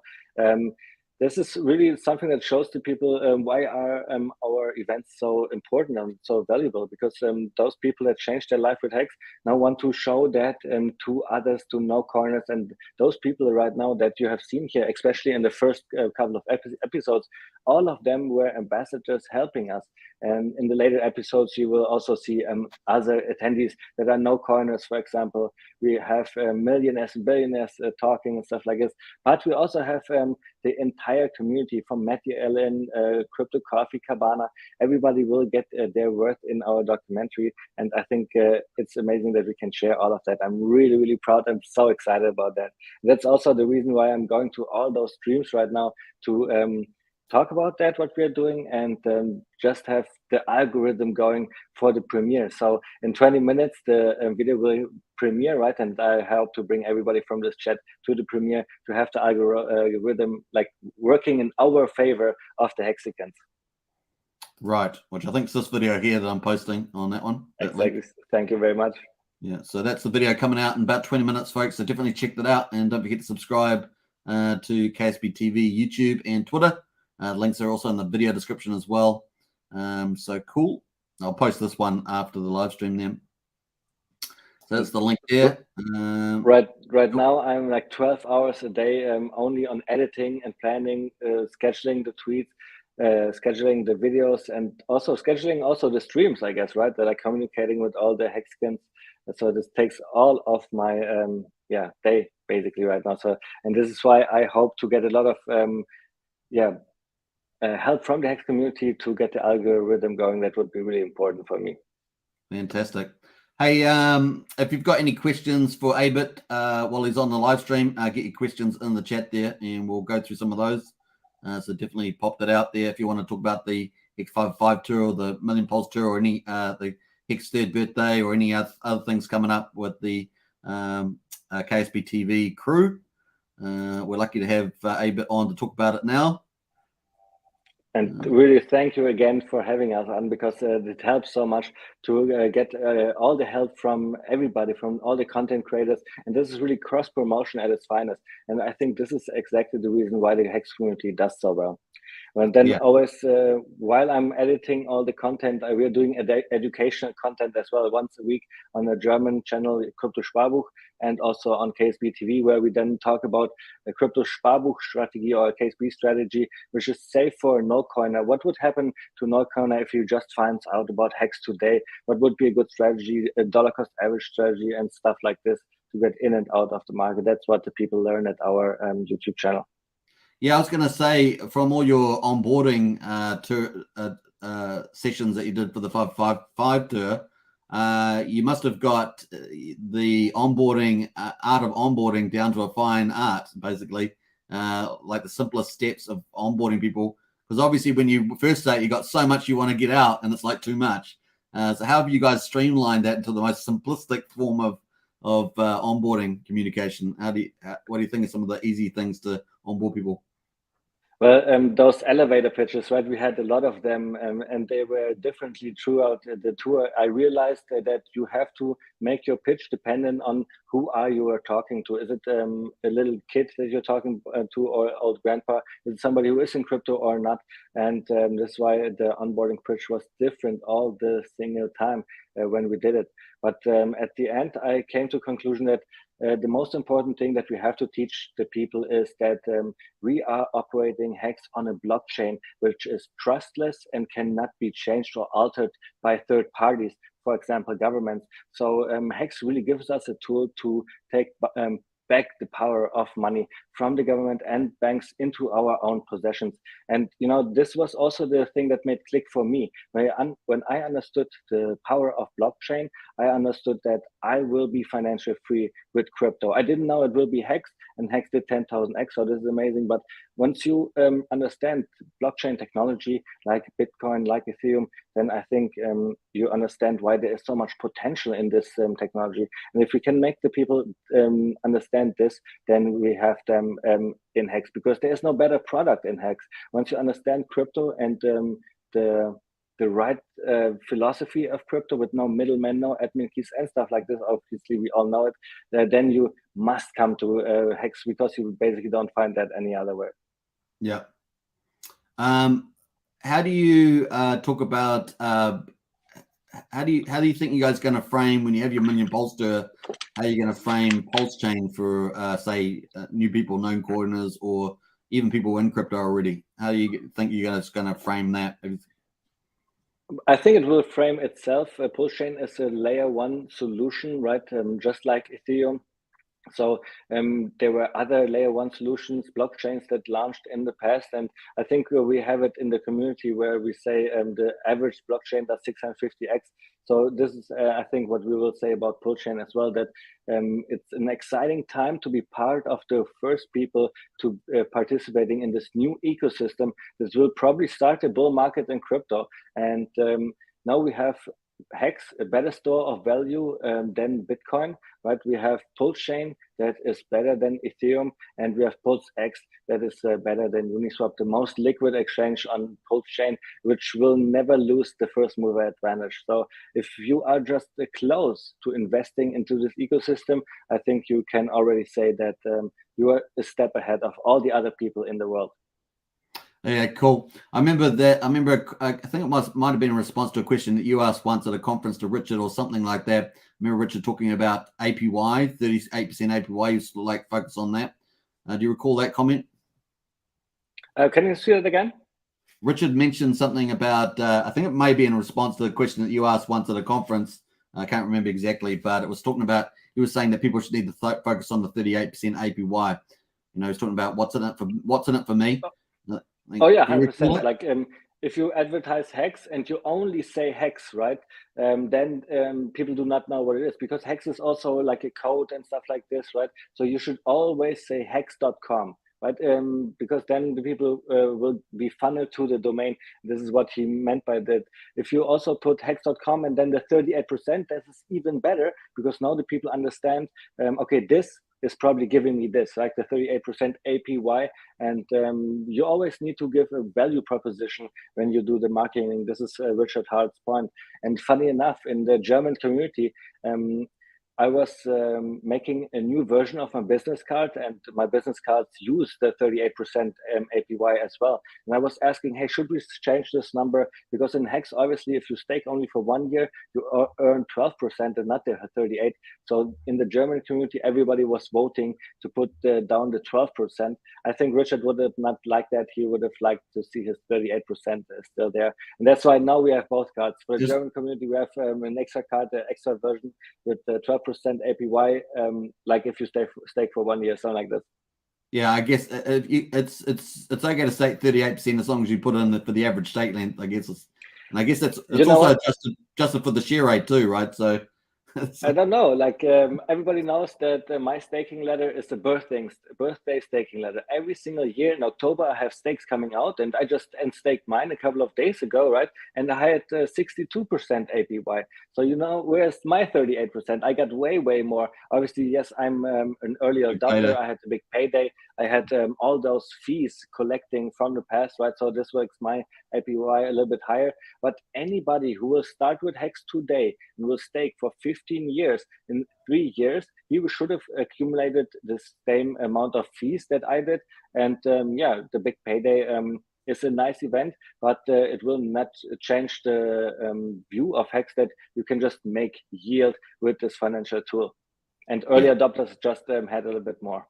this is really something that shows to people why are our events so important and so valuable, because those people that changed their life with Hex now want to show that to others, to no corners. And those people right now that you have seen here, especially in the first couple of episodes, all of them were ambassadors helping us. And in the later episodes, you will also see other attendees that are no corners. For example, we have millionaires and billionaires talking and stuff like this. But we also have the entire community from Matthew Allen, Crypto Coffee, Cabana. Everybody will get their worth in our documentary. And I think it's amazing that we can share all of that. I'm really, really proud. I'm so excited about that. That's also the reason why I'm going to all those streams right now to talk about that, what we're doing, and just have the algorithm going for the premiere. So in 20 minutes, the video will premiere, right? And I help to bring everybody from this chat to the premiere to have the algorithm like working in our favor of the hexagons. Right, which I think is this video here that I'm posting on that one. Exactly. Thank you very much. Yeah, so that's the video coming out in about 20 minutes, folks. So definitely check that out, and don't forget to subscribe to KSB TV, YouTube, and Twitter. Links are also in the video description as well. So cool. I'll post this one after the live stream then. So that's the link there. Right now, I'm like 12 hours a day only on editing and planning, scheduling the tweets, scheduling the videos, and also scheduling also the streams, I guess, right? That are communicating with all the hexagons. So this takes all of my day basically right now. So, and this is why I hope to get a lot of help from the Hex community to get the algorithm going. That would be really important for me. Fantastic. Hey, if you've got any questions for Abit while he's on the live stream, get your questions in the chat there, and we'll go through some of those. So definitely pop that out there if you want to talk about the Hex 55 tour or the Million Pulse tour, or any the Hex third birthday, or any other things coming up with the KSB TV crew. we're lucky to have Abit on to talk about it now. And really, thank you again for having us on, because it helps so much to get all the help from everybody, from all the content creators. And this is really cross promotion at its finest. And I think this is exactly the reason why the Hex community does so well. And then always, while I'm editing all the content, we're doing educational content as well, once a week on a German channel, Crypto Sparbuch, and also on KSB TV, where we then talk about the Crypto Sparbuch strategy or KSB strategy, which is safe for a no coiner. What would happen to no coiner if you just find out about Hex today? What would be a good strategy, a dollar cost average strategy, and stuff like this to get in and out of the market? That's what the people learn at our YouTube channel. Yeah, I was going to say, from all your onboarding sessions that you did for the 555 tour, you must have got the onboarding, art of onboarding down to a fine art, basically, like the simplest steps of onboarding people. Because obviously when you first start, you got so much you want to get out and it's like too much. So how have you guys streamlined that into the most simplistic form of onboarding communication? What do you think are some of the easy things to onboard people? Well, those elevator pitches, right? We had a lot of them, and they were differently throughout the tour. I realized that you have to make your pitch dependent on who you are talking to. Is it a little kid that you're talking to, or old grandpa? Is it somebody who is in crypto or not? And that's why the onboarding pitch was different all the single time when we did it. But at the end, I came to a conclusion that the most important thing that we have to teach the people is that we are operating Hex on a blockchain which is trustless and cannot be changed or altered by third parties, for example, governments. So Hex really gives us a tool to take back the power of money from the government and banks into our own possessions. And this was also the thing that made click for me. When I understood the power of blockchain, I understood that I will be financially free with crypto. I didn't know it will be Hex, and Hex did 10,000x, so this is amazing. But once you understand blockchain technology like Bitcoin, like Ethereum, then I think you understand why there is so much potential in this technology. And if we can make the people understand this, then we have them in Hex, because there is no better product in Hex. Once you understand crypto and the right philosophy of crypto, with no middlemen, no admin keys and stuff like this, obviously we all know it, then you must come to Hex, because you basically don't find that any other way. Yeah. How do you talk about how do you think you guys are going to frame, when you have your million Pulse tour, how are you going to frame Pulsechain for say new people, known coiners, or even people in crypto already? How do you think you guys going to frame that? I think it will frame itself. Pulsechain is a layer 1 solution, right? Just like Ethereum. So there were other layer 1 solutions, blockchains that launched in the past. And I think we have it in the community where we say the average blockchain does 650x. So this is, I think, what we will say about Pulsechain as well, that it's an exciting time to be part of the first people to participating in this new ecosystem. This will probably start a bull market in crypto. And now we have Hex, a better store of value than Bitcoin, right? We have Pulsechain that is better than Ethereum, and we have PulseX that is better than Uniswap, the most liquid exchange on Pulsechain, which will never lose the first mover advantage. So if you are just close to investing into this ecosystem, I think you can already say that you are a step ahead of all the other people in the world. Yeah, cool. I remember that. I think it might have been in response to a question that you asked once at a conference to Richard or something like that. I remember Richard talking about APY, 38% APY. You used to like focus on that. Do you recall that comment? Can you see it again? Richard mentioned something about, I think it may be in response to the question that you asked once at a conference. I can't remember exactly, but it was talking about, he was saying that people should need to focus on the 38% APY. He's talking about what's in it for me. Oh yeah, 100%. Like if you advertise Hex and you only say Hex, right? Then people do not know what it is, because Hex is also like a code and stuff like this, right? So you should always say hex.com, right? Because then the people will be funneled to the domain. This is what he meant by that. If you also put hex.com and then the 38%, that is even better, because now the people understand, okay, this is probably giving me this, like the 38% APY. And you always need to give a value proposition when you do the marketing. This is Richard Hart's point. And funny enough, in the German community, I was making a new version of my business card, and my business cards use the 38% APY as well. And I was asking, hey, should we change this number? Because in Hex, obviously, if you stake only for 1 year, you earn 12% and not the 38. So in the German community, everybody was voting to put down the 12%. I think Richard would have not liked that. He would have liked to see his 38% still there. And that's why now we have both cards. For the German community, we have an extra card, the extra version with 12% APY, like if you stake for 1 year, something like this. Yeah, I guess it's okay to stake 38% as long as you put in for the average stake length. I guess it's also adjusted for the share rate too, right? So I don't know. Like everybody knows that my staking ladder is the birthday staking ladder. Every single year in October, I have stakes coming out, and I just staked mine a couple of days ago, right? And I had 62% APY. So where's my 38%? I got way more. Obviously, yes, I'm an early adopter. I had a big payday. I had all those fees collecting from the past, right? So this makes my APY a little bit higher. But anybody who will start with Hex today and will stake for 15 years, in 3 years, he should have accumulated the same amount of fees that I did. And the big payday is a nice event, but it will not change the view of Hex that you can just make yield with this financial tool. And early adopters just had a little bit more.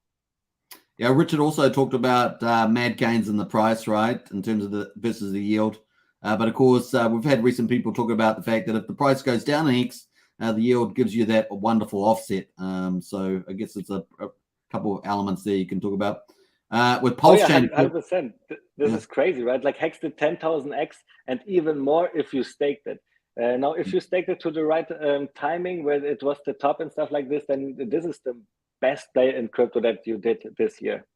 Yeah, Richard also talked about mad gains in the price, right, in terms of the versus the yield. But of course, we've had recent people talk about the fact that if the price goes down in Hex, the yield gives you that wonderful offset. So I guess it's a couple of elements there you can talk about. With Pulsechain, 100%. This is crazy, right? Like Hex did 10,000x and even more if you staked it. Now, if you staked it to the right timing where it was the top and stuff like this, then this is the best play in crypto that you did this year.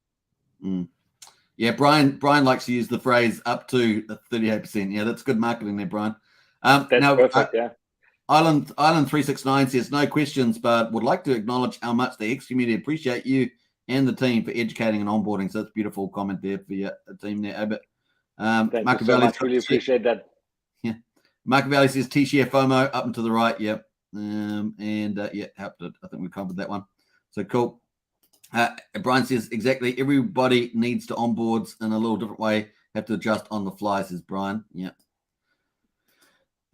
Yeah, Brian likes to use the phrase up to 38%. Yeah, that's good marketing there, Brian. That's perfect, yeah. Island 369 says no questions, but would like to acknowledge how much the Hex community appreciate you and the team for educating and onboarding. So that's a beautiful comment there for your team there, Abit. Thank you so much. Really appreciate that. Yeah. Machiavelli says T-share FOMO up and to the right. Yep. Helped it. I think we covered that one. So cool. Brian says exactly. Everybody needs to onboards in a little different way. Have to adjust on the fly, says Brian. Yeah.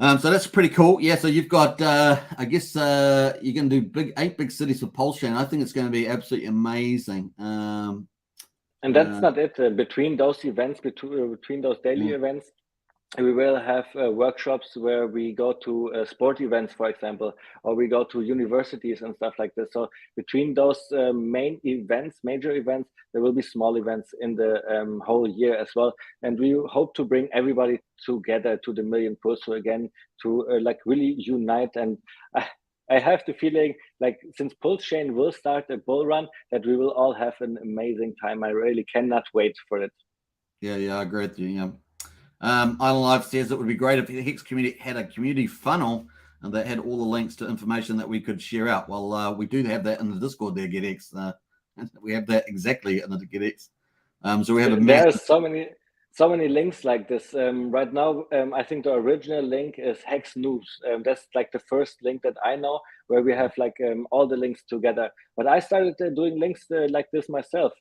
So that's pretty cool. Yeah. So you've got, I guess you're going to do 8 big cities for Pulsechain. I think it's going to be absolutely amazing. And that's not it. Between those events, between those daily events, we will have workshops where we go to sport events, for example, or we go to universities and stuff like this. So between those major events, there will be small events in the whole year as well. And we hope to bring everybody together to the Million Pulse again to like really unite. And I have the feeling like since Pulsechain will start a bull run, that we will all have an amazing time. I really cannot wait for it. Yeah, I agree with you. Yeah. Island Life says it would be great if the Hex community had a community funnel and that had all the links to information that we could share out. Well, we do have that in the Discord there, GetX. We have that exactly in the GetX. So we have There are so many links like this. Right now, I think the original link is Hex News. That's like the first link that I know where we have like all the links together. But I started doing links like this myself.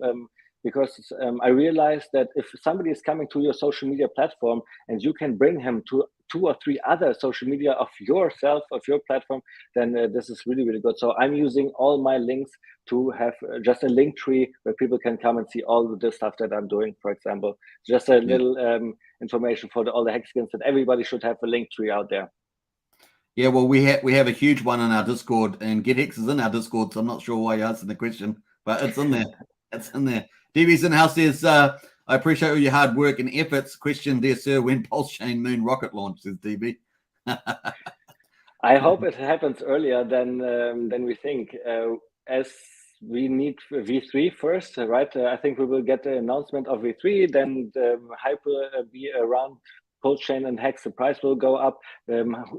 Because I realized that if somebody is coming to your social media platform and you can bring him to 2 or 3 other social media of yourself, of your platform, then this is really, really good. So I'm using all my links to have just a link tree where people can come and see all the stuff that I'm doing, for example. Just a little information for all the Hexkins that everybody should have a link tree out there. Yeah, well, we have a huge one in our Discord, and GetX is in our Discord, so I'm not sure why you answered the question, but it's in there. It's in there. DB's in house says, I appreciate all your hard work and efforts. Question, dear sir, when Pulsechain Moon rocket launch, says DB. I hope it happens earlier than we think. As we need V3 first, right? I think we will get the announcement of V3, then the hype will be around Pulsechain and Hex, the price will go up.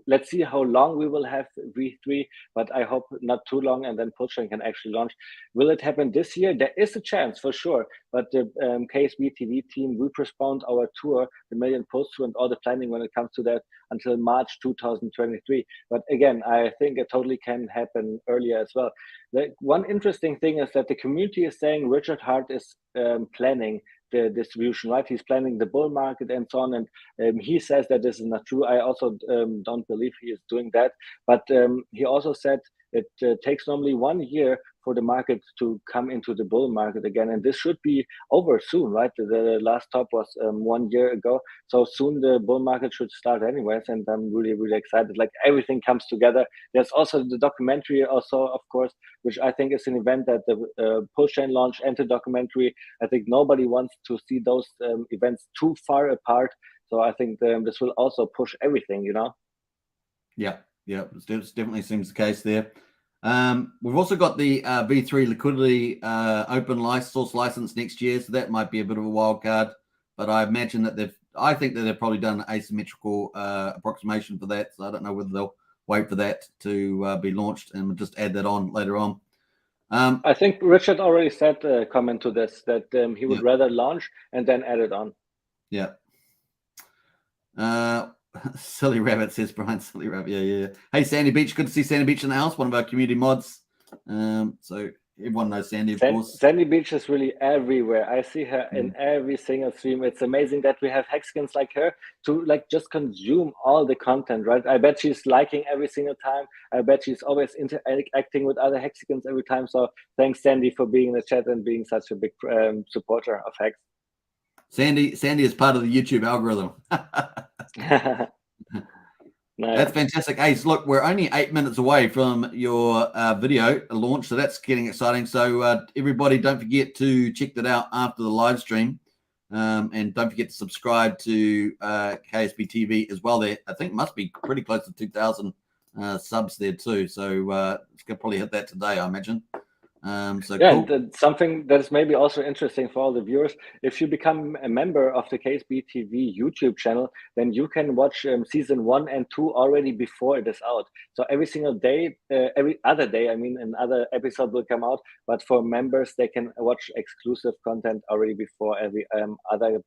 Let's see how long we will have V3, but I hope not too long, and then Pulsechain can actually launch. Will it happen this year? There is a chance for sure, but the KSB TV team, we postponed our tour, the Million Pulse Tour, and all the planning when it comes to that until March 2023. But again, I think it totally can happen earlier as well. One interesting thing is that the community is saying Richard Hart is planning the distribution, right? He's planning the bull market and so on. And he says that this is not true. I also don't believe he is doing that. But he also said it takes normally 1 year for the market to come into the bull market again. And this should be over soon, right? The last top was 1 year ago. So soon the bull market should start anyways. And I'm really, really excited. Like everything comes together. There's also the documentary also, of course, which I think is an event that the Pulsechain launch and the documentary, I think nobody wants to see those events too far apart. So I think this will also push everything, you know? Yeah, it definitely seems the case there. We've also got the V3 liquidity open source license next year, so that might be a bit of a wild card. But I imagine that I think that they've probably done an asymmetrical approximation for that. So I don't know whether they'll wait for that to be launched and we'll just add that on later on. I think Richard already said a comment to this, that he would rather launch and then add it on. Yeah. Silly Rabbit, says Brian. Silly Rabbit. Yeah. Hey, Sandy Beach. Good to see Sandy Beach in the house. One of our community mods. So everyone knows Sandy, of course. Sandy Beach is really everywhere. I see her in every single stream. It's amazing that we have hexagons like her to like just consume all the content, right? I bet she's liking every single time. I bet she's always interacting with other hexagons every time. So thanks, Sandy, for being in the chat and being such a big supporter of Hex. Sandy is part of the YouTube algorithm. Nice. That's fantastic. Ace, look, we're only 8 minutes away from your video launch, so that's getting exciting. So everybody, don't forget to check that out after the live stream, and don't forget to subscribe to KSB TV as well. There, I think, must be pretty close to 2,000 subs there too. So it's gonna probably hit that today, I imagine. So yeah, cool. Something that is maybe also interesting for all the viewers, if you become a member of the KSB TV YouTube channel, then you can watch season 1 and 2 already before it is out. So every single day, every other day, I mean, another episode will come out, but for members, they can watch exclusive content already before every other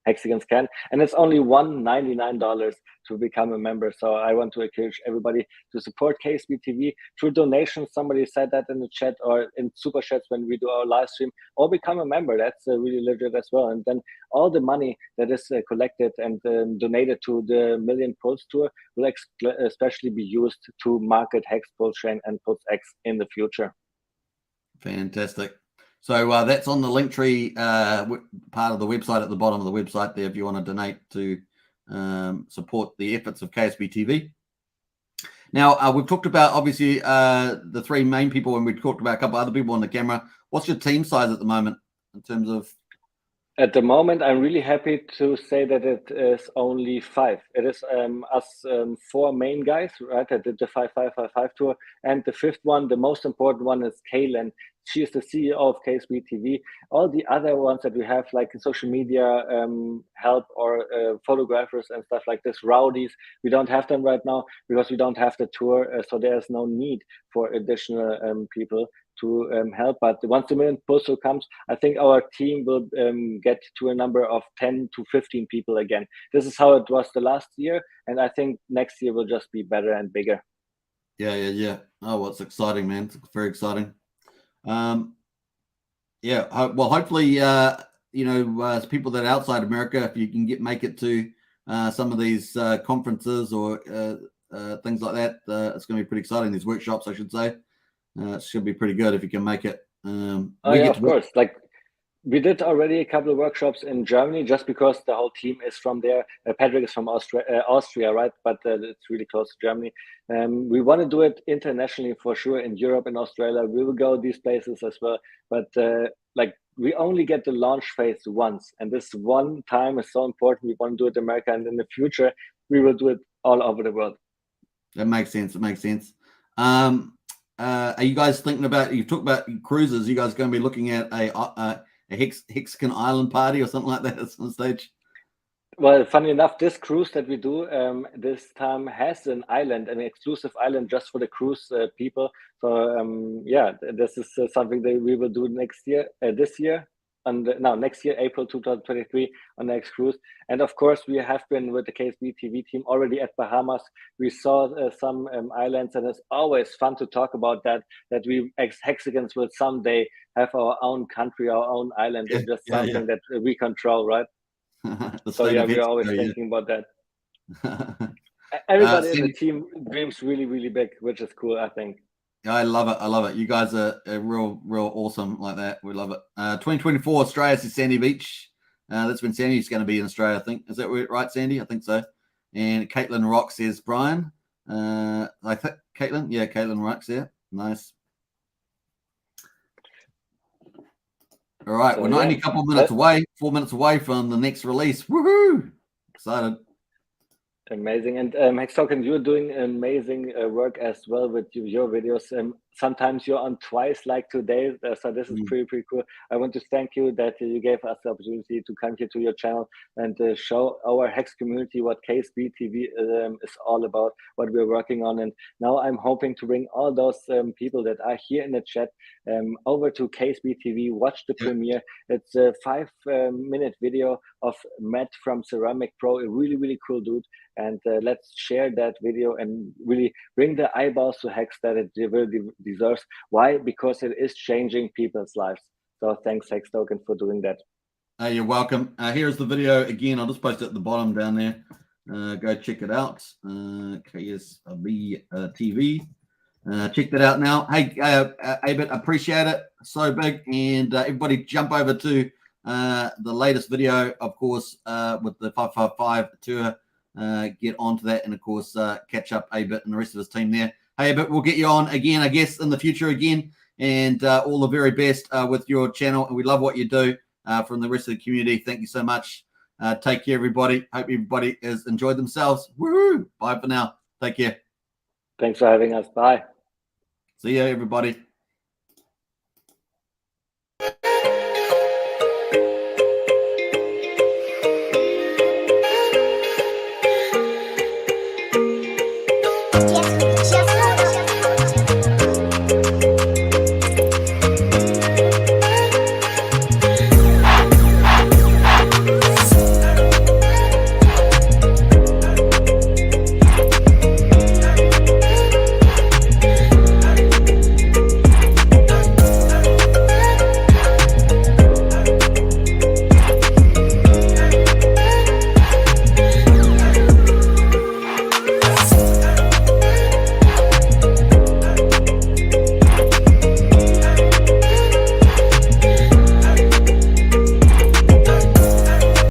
hexagons can. And it's only $199 to become a member. So I want to encourage everybody to support KSB TV through donations. Somebody said that in the chat or in super chats when we do our live stream, or become a member. That's really legit as well. And then all the money that is collected and donated to the Million Pulse Tour will especially be used to market Hex, Pulsechain, and PulseX in the future. Fantastic. So that's on the Linktree part of the website at the bottom of the website there if you want to donate to support the efforts of KSB TV. Now, we've talked about, obviously, the 3 main people, and we've talked about a couple other people on the camera. What's your team size at the moment in terms of? At the moment, I'm really happy to say that it is only 5. It is us 4 main guys, right? I did the 5555 tour. And the 5th one, the most important one, is Kaylin. She is the CEO of KSB TV. All the other ones that we have, like social media help or photographers and stuff like this, rowdies, we don't have them right now because we don't have the tour. So there's no need for additional people to help. But once the Million Pulse Tour comes, I think our team will get to a number of 10 to 15 people again. This is how it was the last year. And I think next year will just be better and bigger. Yeah. Oh, well, it's exciting, man. It's very exciting. Yeah, well, hopefully, people that are outside America, if you can make it to some of these conferences or things like that, it's going to be pretty exciting. These workshops, I should say, it should be pretty good if you can make it. Of course. Like we did already a couple of workshops in Germany just because the whole team is from there. Patrick is from Austria, right? But it's really close to Germany. We want to do it internationally for sure in Europe and Australia. We will go these places as well. But we only get the launch phase once. And this one time is so important. We want to do it in America. And in the future, we will do it all over the world. That makes sense. Are you guys thinking about, you talked about cruises, you guys going to be looking at a Hexagon Island party or something like that at some stage? Well, funny enough, this cruise that we do this time has an island, an exclusive island just for the cruise people. So yeah, this is something that we will do next year, this year, and now next year, April 2023, on the next cruise. And of course, we have been with the KSB TV team already at Bahamas. We saw some islands, and it's always fun to talk about that. That we Hexagons will someday have our own country, our own island. It's just something that we control, right? So yeah, we are always thinking about that. Everybody in the team dreams really, really big, which is cool, I think. Yeah, I love it. I love it. You guys are real awesome like that. We love it. 2024 Australia, says Sandy Beach. That's when Sandy's going to be in Australia, I think. Is that right, Sandy? I think so. And Caitlin Rock says Brian. I think Caitlin. Yeah, Caitlin Rock's there. Nice. All right, so, we're only a couple of minutes away, 4 minutes away from the next release. Woohoo! Excited. Amazing. And Hex Token, you're doing amazing work as well with your videos. Sometimes you're on twice, like today. So this is pretty cool. I want to thank you that you gave us the opportunity to come here to your channel and show our Hex community what KSB TV is all about, what we're working on. And now I'm hoping to bring all those people that are here in the chat over to KSB TV, watch the premiere. It's a 5-minute video of Matt from Ceramic Pro, a really, really cool dude. And let's share that video and really bring the eyeballs to Hex that it really deserves. Why? Because it is changing people's lives. So thanks, Hex Token, for doing that. You're welcome. Here's the video again. I'll just post it at the bottom down there. Go check it out. KSB TV. Check that out now. Hey, Abit, appreciate it. So big. And everybody jump over to the latest video, of course, with the 555 tour. Get onto that, and of course catch up Abit and the rest of his team there. Hey, Abit, we'll get you on again, I guess, in the future again, and all the very best with your channel, and we love what you do from the rest of the community. Thank you so much. Take care, everybody. Hope everybody has enjoyed themselves. Woohoo! Bye for now. Take care. Thanks for having us. Bye. See ya, everybody.